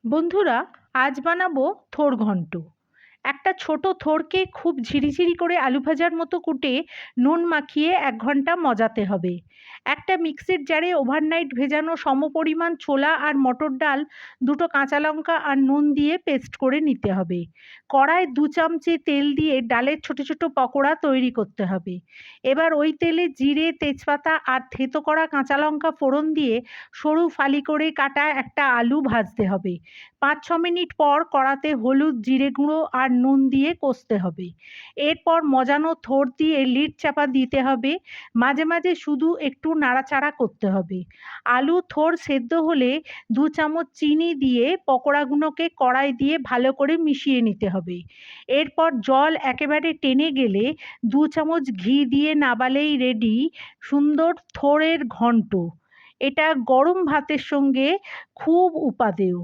বন্ধুরা, আজ বানাবো থোড় ঘন্ট। একটা ছোট থোড়কে খুব ঝিরিঝিরি করে আলু ভাজার মতো কুটে নুন মাখিয়ে 1 ঘন্টা মজাতে হবে। একটা মিক্সির জারে ওভারনাইট ভেজানো সমপরিমাণ ছোলা আর মটর ডাল, দুটো কাঁচা লঙ্কা আর নুন দিয়ে পেস্ট করে নিতে হবে। কড়ায় 2 চামচে তেল দিয়ে ডালের ছোট ছোট পকোড়া তৈরি করতে হবে। এবার ওই তেলে জিরে, তেজপাতা আর থেঁতো করা কাঁচা লঙ্কা ফোড়ন দিয়ে সরু ফালি করে কাটা একটা আলু ভাজতে হবে। 5-6 মিনিট পর কড়াতে হলুদ, জিরে গুঁড়ো আর নুন দিয়ে কষতে হবে। এরপর মজানো থোড় দিয়ে লিড চাপা দিতে হবে। মাঝে মাঝে শুধু একটু নাড়াচাড়া করতে হবে। আলু থোড় সেদ্ধ হলে 2 চামচ চিনি দিয়ে পকোড়াগুলোকে কড়াই দিয়ে ভালো করে মিশিয়ে নিতে হবে। এরপর জল একেবারে টেনে গেলে 2 চামচ ঘি দিয়ে নাবালেই রেডি সুন্দর থোড়ের ঘন্ট। এটা গরম ভাতের সঙ্গে খুব উপাদেয়।